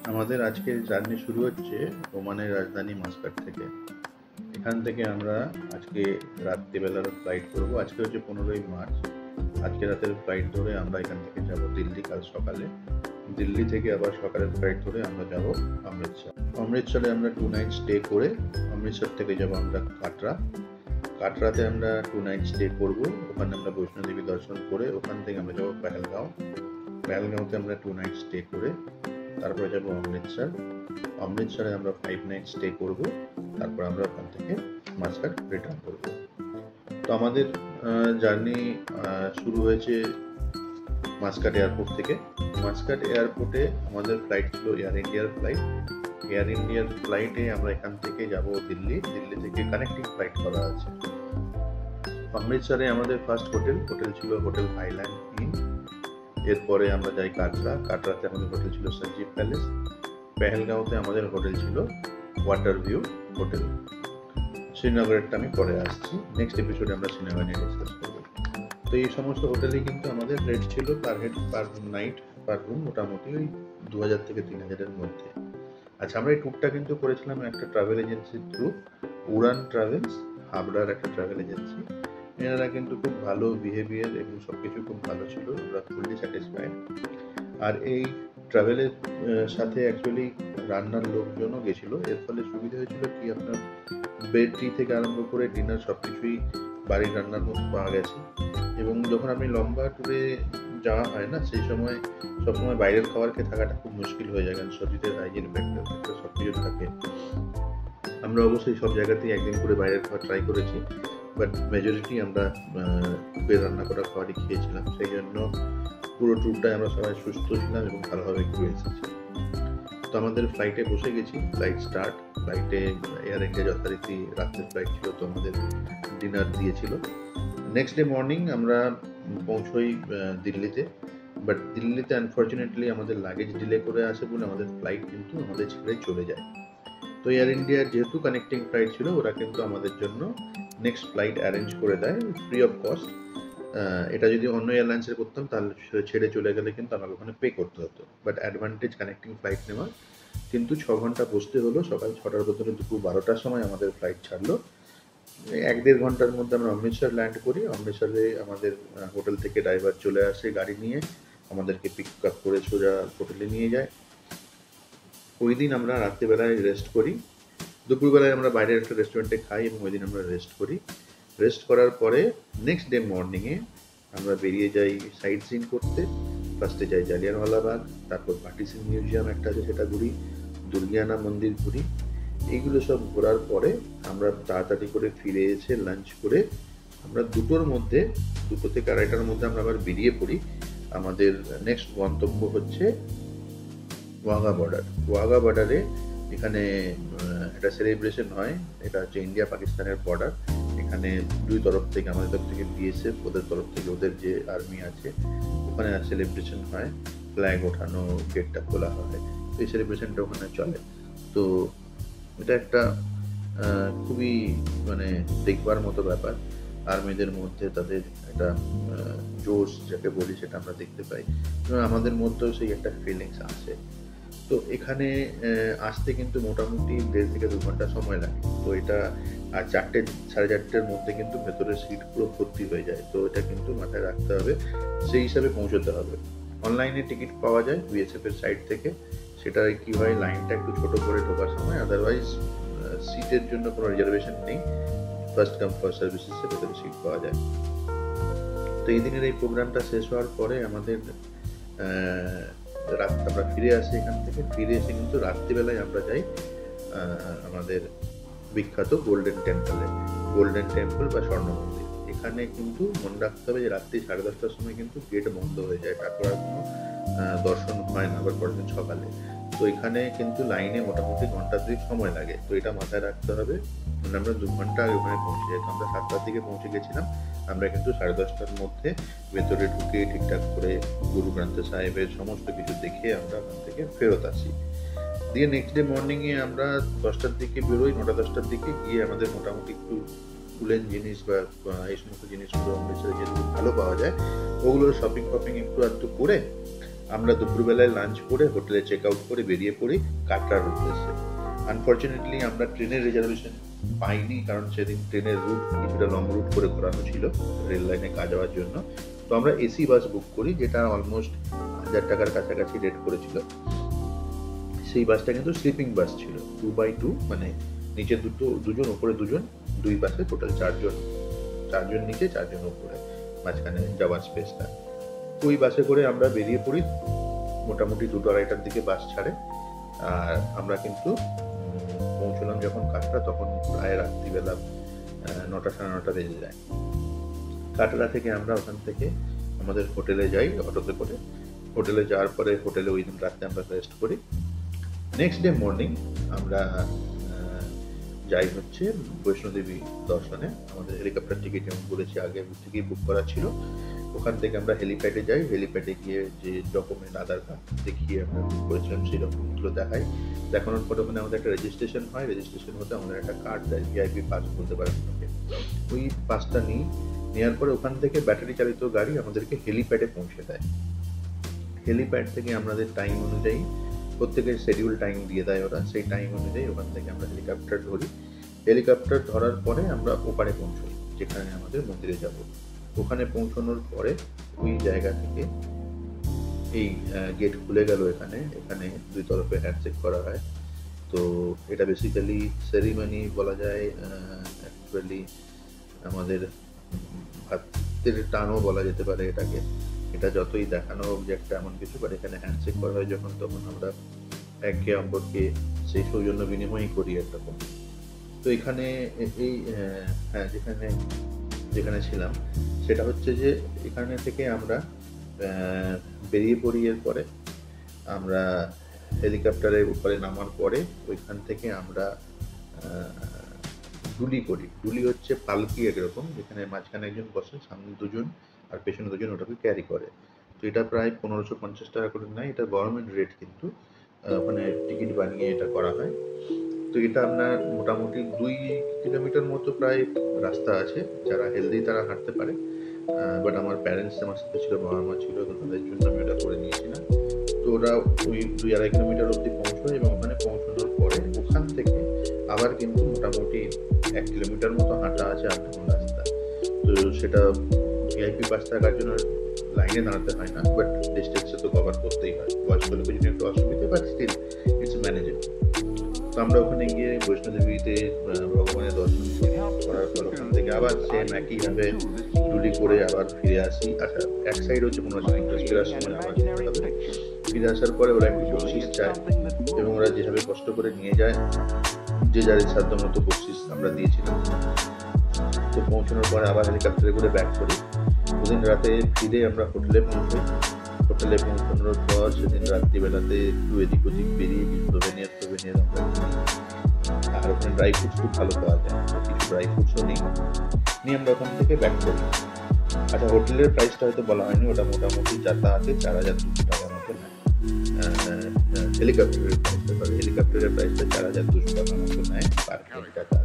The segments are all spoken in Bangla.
আমাদের আজকের জার্নি শুরু হচ্ছে ওমানের রাজধানী মাস্কাট থেকে। এখান থেকে আমরা আজকে রাত্রিবেলার ফ্লাইট করব। আজকে হচ্ছে 15ই মার্চ। আজকে রাতের ফ্লাইট ধরে আমরা এখান থেকে যাব দিল্লি কাল সকালে। দিল্লি থেকে আবার সকালের ফ্লাইট ধরে আমরা যাব অমৃতসর। অমৃতসরে আমরা 2 নাইট স্টে করে অমৃতসর থেকে যাব আমরা কাটরা। কাটরাতে আমরা 2 নাইট স্টে করব। ওখানে আমরা বৈষ্ণোদেবী দর্শন করে ওখান থেকে আমরা যাব পেহেলগাঁও। পেহেলগাঁওতে আমরা 2 নাইট স্টে করে তারপরে যাব অমৃতসর। অমৃতসরে আমরা 5 নাইট স্টে করব। তারপর আমরা ওখান থেকে মাস্কাট রিটার্ন করব। তো আমাদের জার্নি শুরু হয়েছে মাস্কাট এয়ারপোর্ট থেকে। মাস্কাট এয়ারপোর্টে আমাদের ফ্লাইট ছিল এয়ার ইন্ডিয়ার ফ্লাইট। এয়ার ইন্ডিয়ার ফ্লাইটে আমরা এখান থেকে যাব দিল্লি। দিল্লি থেকে কানেক্টিং ফ্লাইট করা আছে। অমৃতসরে আমাদের ফার্স্ট হোটেল ছিল হোটেল হাইল্যান্ড ইন। এরপরে আমরা যাই কাটরা। কাটরাতে আমাদের হোটেল ছিল সঞ্জীব প্যালেস। পেহেলগাঁওতে আমাদের হোটেল ছিল ওয়াটার ভিউ হোটেল। শ্রীনগরেরটা আমি পরে আসছি, নেক্সট এপিসোডে আমরা শ্রীনগর নিয়ে ডিসকাস করবো। তো এই সমস্ত হোটেলেই কিন্তু আমাদের রেট ছিল পার হেড পার নাইট পার রুম মোটামুটি ওই 2000 থেকে 3000-এর মধ্যে। আচ্ছা, আমরা এই ট্যুরটা কিন্তু করেছিলাম একটা ট্রাভেল এজেন্সির থ্রু, উড়ান ট্রাভেলস, হাবড়ার একটা ট্রাভেল এজেন্সি। এনারা কিন্তু খুব ভালো বিহেভিয়ার এবং সব কিছু খুব ভালো ছিল, আমরা ফুললি স্যাটিসফাইড। আর এই ট্রাভেলের সাথে অ্যাকচুয়ালি রান্নার লোকজনও গেছিলো। এর ফলে সুবিধা হয়েছিল কি, আপনার বেড টি থেকে আরম্ভ করে ডিনার সব কিছুই বাড়ির রান্নার মতো পাওয়া গেছে। এবং যখন আপনি লম্বা ট্যুরে যাওয়া হয় না, সেই সময় সবসময় বাইরের খাবার খেয়ে থাকাটা খুব মুশকিল হয়ে যায়, কারণ শরীরের হাইজিন ফ্যাক্টর সব কিছু থাকে। আমরা অবশ্যই সব জায়গাতেই একদিন করে বাইরের খাবার ট্রাই করেছি, বাট মেজরিটি আমরা কুকের রান্না করা খাবারই খেয়েছিলাম। সেই জন্য পুরো ট্যুরটায় আমরা সবাই সুস্থ ছিলাম এবং ভালোভাবে ঘুরে এসেছি। তো আমাদের ফ্লাইটে বসে গেছি, ফ্লাইট স্টার্ট। ফ্লাইটে এয়ার ইন্ডিয়া যথারীতি রাত্রের ফ্লাইট ছিল, তো আমাদের ডিনার দিয়েছিল। নেক্সট ডে মর্নিং আমরা পৌঁছই দিল্লিতে। বাট দিল্লিতে আনফর্চুনেটলি আমাদের লাগেজ ডিলে করে আসে বলে আমাদের ফ্লাইট কিন্তু আমাদের ছেড়ে চলে যায়। তো এয়ার ইন্ডিয়ার যেহেতু কানেক্টিং ফ্লাইট ছিল, ওরা কিন্তু আমাদের জন্য নেক্সট ফ্লাইট অ্যারেঞ্জ করে দেয় ফ্রি অফ কস্ট। এটা যদি অন্য এয়ারলাইন্সের করতাম তাহলে ছেড়ে চলে গেলে কিন্তু আমাকে ওখানে পে করতে হতো। বাট অ্যাডভান্টেজ কানেক্টিং ফ্লাইট নেওয়ার, কিন্তু 6 ঘন্টা বসতে হলো। সকাল 6টার বদলে দুপুর 12টার সময় আমাদের ফ্লাইট ছাড়লো। 1-1.5 ঘন্টার মধ্যে আমরা অমৃতসর ল্যান্ড করি। অমৃতসরে আমাদের হোটেল থেকে ড্রাইভার চলে আসে গাড়ি নিয়ে, আমাদেরকে পিক আপ করে সোজা হোটেলে নিয়ে যায়। ওই দিন আমরা রাত্রিবেলায় রেস্ট করি। দুপুরবেলায় আমরা বাইরের একটা রেস্টুরেন্টে খাই এবং ওই দিন আমরা রেস্ট করি। রেস্ট করার পরে নেক্সট ডে মর্নিংয়ে আমরা বেরিয়ে যাই সাইট সিন করতে। ফার্স্টে যাই জালিয়ানওয়ালাবাগ, তারপর পার্টিশন মিউজিয়াম একটা আছে সেটা ঘুরি, দুর্গিয়ানা মন্দির ঘুরি। এইগুলো সব ঘোরার পরে আমরা তাড়াতাড়ি করে ফিরে এসে লাঞ্চ করে আমরা 2 থেকে 2:30টার মধ্যে আমরা আবার বেরিয়ে পড়ি। আমাদের নেক্সট গন্তব্য হচ্ছে ওয়াঘা বর্ডার। ওয়াঘা বর্ডারে এখানে একটা সেলিব্রেশন হয়। এটা হচ্ছে ইন্ডিয়া পাকিস্তানের বর্ডার। এখানে দুই তরফ থেকে, আমাদের তরফ থেকে বিএসএফ, ওদের তরফ থেকে ওদের যে আর্মি আছে, ওখানে সেলিব্রেশন হয়, ফ্ল্যাগ ওঠানো, গেটটা খোলা হয়। এই সেলিব্রেশনটা ওখানে চলে। তো এটা একটা খুবই মানে দেখবার মতো ব্যাপার। আর্মিদের মধ্যে তাদের একটা জোশ যাকে বলি সেটা আমরা দেখতে পাই, এবং আমাদের মধ্যেও সেই একটা ফিলিংস আসে। তো এখানে আসতে কিন্তু মোটামুটি 1.5 থেকে 2 ঘন্টা সময় লাগে। তো এটা আর 4টে 4:30-এর মধ্যে কিন্তু ভেতরের সিট পুরো ভর্তি হয়ে যায়। তো এটা কিন্তু মাথায় রাখতে হবে, সেই হিসাবে পৌঁছতে হবে। অনলাইনে টিকিট পাওয়া যায় বিএসএফ এর সাইট থেকে। সেটা কি হয়, লাইনটা একটু ছোট করে ঢোকার সময়, আদারওয়াইজ সিটের জন্য কোনো রিজার্ভেশন নেই। ফার্স্ট কাম ফার্স্ট সার্ভিসেসে ভেতরে সিট পাওয়া যায়। তো এই দিনের এই প্রোগ্রামটা শেষ হওয়ার পরে আমাদের আমরা ফিরে আসি। এখান থেকে ফিরে এসে কিন্তু রাত্রিবেলায় আমরা যাই আমাদের বিখ্যাত গোল্ডেন টেম্পলে। গোল্ডেন টেম্পল বা স্বর্ণ মন্দির। এখানে কিন্তু মনে রাখতে হবে যে রাত্রি 10:30টার সময় কিন্তু গেট বন্ধ হয়ে যায়, তারপর আর কোনো দর্শন হয় না আবার পরের দিন সকালে। তো এখানে কিন্তু লাইনে মোটামুটি ঘন্টা 2 সময় লাগে। তো এটা মাথায় রাখতে হবে। মানে আমরা 2 ঘন্টা আগে ওখানে পৌঁছে যেতাম। আমরা 7টার দিকে পৌঁছে গেছিলাম। আমরা কিন্তু 10:30টার মধ্যে ভেতরে ঢুকে ঠিকঠাক করে গুরু গ্রন্থ সাহেবের সমস্ত কিছু দেখে আমরা ওখান থেকে ফেরত আসি। দিয়ে নেক্সট ডে মর্নিংয়ে আমরা 10টার দিকে বেরোই। 9টা-10টার দিকে গিয়ে আমাদের মোটামুটি একটু উলেন জিনিস বা এই সমস্ত জিনিসগুলো অমৃতসরে যেগুলো ভালো পাওয়া যায়, ওগুলোর শপিং একটু আধটু করে আমরা দুপুরবেলায় লাঞ্চ করে হোটেলে চেক আউট করে বেরিয়ে পড়ি কাটরার উদ্দেশ্যে। আনফর্চুনেটলি আমরা ট্রেনের রিজার্ভেশন পাইনি, কারণ সেদিন ট্রেনের রুট কিছুটা লং রুট করে ঘোরানো ছিল রেল লাইনে কাজ হওয়ার জন্য। তো আমরা এসি বাস বুক করি, যেটা অলমোস্ট 1000 টাকার কাছাকাছি রেট করেছিল। সেই বাসটা কিন্তু স্লিপিং বাস ছিল, 2x2, মানে নিচে দুজন উপরে দুজন, দুই বাসে টোটাল চারজন নিচে 4 জন উপরে, মাঝখানে যাওয়ার স্পেসটা। ওই বাসে করে আমরা বেরিয়ে পড়ি, মোটামুটি 2-2:30টার দিকে বাস ছাড়ে। আর আমরা কিন্তু পৌঁছলাম যখন কাটরা, তখন প্রায় রাত্রিবেলা 9টা 9:30 বেজে যায়। কাটরা থেকে আমরা ওখান থেকে আমাদের হোটেলে যাই অটোতে করে। হোটেলে যাওয়ার পরে হোটেলে ওই দিন রাতে আমরা রেস্ট করি। নেক্সট ডে মর্নিং আমরা যাই হচ্ছে বৈষ্ণোদেবী দর্শনে। আমাদের হেলিকপ্টার টিকিট, যেমন বলেছি আগে থেকেই বুক করা ছিল। ওখান থেকে আমরা হেলিপ্যাডে যাই। হেলিপ্যাডে গিয়ে যে ডকুমেন্ট, আধার কার্ড দেখিয়ে আমরা বুক করেছিলাম সেই ডকুমেন্টগুলো দেখাই। দেখানোর পরে ওখানে আমাদের একটা রেজিস্ট্রেশন হয়। রেজিস্ট্রেশন হতে আমাদের একটা কার্ড দেয়, ভিআইপি পাস বলতে পারেন ওটাকে। ওই পাসটা নেওয়ার পরে ওখান থেকে ব্যাটারি চালিত গাড়ি আমাদেরকে হেলিপ্যাডে পৌঁছে দেয়। হেলিপ্যাড থেকে আমাদের টাইম অনুযায়ী, প্রত্যেকের শিডিউল টাইম দিয়ে দেয় ওরা, সেই টাইম অনুযায়ী ওখান থেকে আমরা হেলিকপ্টার ধরি। হেলিকপ্টার ধরার পরে আমরা ওপারে পৌঁছই, যেখানে আমাদের মন্দিরে যাব। ওখানে পৌঁছানোর পরে ওই জায়গা থেকে এই গেট খুলে গেল। এখানে দুই তরফে হ্যান্ডশেক করা হয়। তো এটা বেসিক্যালি সেরিমনি বলা যায়, অ্যাকচুয়ালি আমাদের হাতের টানও বলা যেতে পারে এটাকে। এটা যতই দেখানো হোক যে একটা এমন কিছু, বাট এখানে হ্যান্ডশেক করা হয় যখন, তখন আমরা একে অপরকে সেই সৌজন্য বিনিময় করি একরকম। তো এখানে এই হ্যাঁ, যেখানে ছিলাম সেটা হচ্ছে যে এখানে থেকে আমরা বেরিয়ে পড়ি। এরপরে আমরা হেলিকপ্টারের উপরে নামার পরে ওইখান থেকে আমরা ডুলি করি। ডুলি হচ্ছে পালকি একরকম, যেখানে মাঝখানে একজন বসে, সামনে দুজন আর পেছনে দুজন ওটাকে ক্যারি করে। তো এটা প্রায় 1550 টাকা করে নেয়। এটা গভর্নমেন্ট রেট, কিন্তু ওখানে টিকিট বানিয়ে এটা করা হয়। তো এটা আপনার মোটামুটি 2 কিলোমিটার মতো প্রায় রাস্তা আছে। যারা হেলদি তারা হাঁটতে পারে, বাট আমার প্যারেন্টস আমার সাথে ছিল, বাবা মা ছিল, তো তাদের জন্য আমি ওটা করে নিয়েছিলাম। তো ওরা ওই 2-2.5 কিলোমিটার অবধি পৌঁছয়, এবং ওখানে পৌঁছানোর পরে ওখান থেকে আবার কিন্তু মোটামুটি 1 কিলোমিটার মতো হাঁটা আছে আধঘন্টা রাস্তা। তো সেটা ভিআইপি পাস থাকার জন্য লাইনে দাঁড়াতে হয় না, বাট ডিস্টেন্সে তো কভার করতেই হয়। বয়স্ক লোকের জন্য একটু অসুবিধা, বাট স্টিল ইটস ম্যানেজেবল। তো আমরা ওখানে গিয়ে বৈষ্ণোদেবীতে ভগবানের দর্শন করার পর ওখান থেকে আবার সেম একইভাবে ডুলি করে আবার ফিরে আসি। আচ্ছা, এক সাইড হচ্ছে 1550, ফেরার সময় আবার যেতে হবে। ফিরে আসার পরে ওরা একটু বকশিস চায়, এবং ওরা যেভাবে কষ্ট করে নিয়ে যায়, যে যার সাধ্য মতো বকশিস আমরা দিয়েছিলাম। তো পৌঁছানোর পরে আবার হেলিকপ্টারে করে ব্যাক করি। ওদিন রাতে ফিরে আমরা হোটেলে পৌঁছাই। হোটেলে পৌঁছানোর পর সেদিন রাত্রিবেলাতে একটু এদিক ওদিক বেরিয়ে সোভেনিয়ার আমরা কিনি। আর ওখানে ড্রাই ফ্রুটস খুব ভালো পাওয়া যায়, কিছু ড্রাই ফ্রুটসও নিয়ে আমরা ওখান থেকে ব্যাক করি। আচ্ছা, হোটেলের প্রাইসটা হয়তো বলা হয়নি, ওটা মোটামুটি যাতায়াতে 4200 টাকার মতো নেয়। হেলিকপ্টারের প্রাইসটা 4200 টাকার মতো নেয় পার হেলিকপ্টার।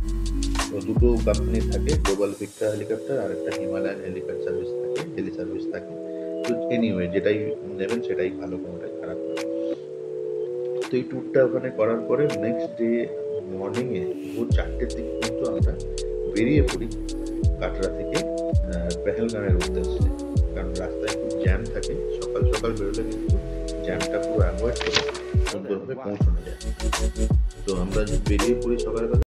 তো দুটো কোম্পানি থাকে, গ্লোবাল ভিক্টর হেলিকপ্টার আর একটা হিমালয়ান হেলিপ্যাড সার্ভিস থাকে, হেলি সার্ভিস থাকে। তো এনিওয়ে যেটাই নেবেন সেটাই ভালো, কোনোটাই খারাপ না। তো এই ট্যুরটা ওখানে করার পরে নেক্সট ডে মর্নিংয়ে ভোর 4টের দিকে কিন্তু আমরা বেরিয়ে পড়ি কাটরা থেকে পেহেলগামের উদ্দেশ্যে। কারণ রাস্তায় খুব জ্যাম থাকে, সকাল সকাল বেরোলে কিন্তু জ্যামটা পুরো অ্যাভয়েড করে সুন্দরভাবে পৌঁছানো যায়। তো আমরা বেরিয়ে পড়ি সকালবেলা।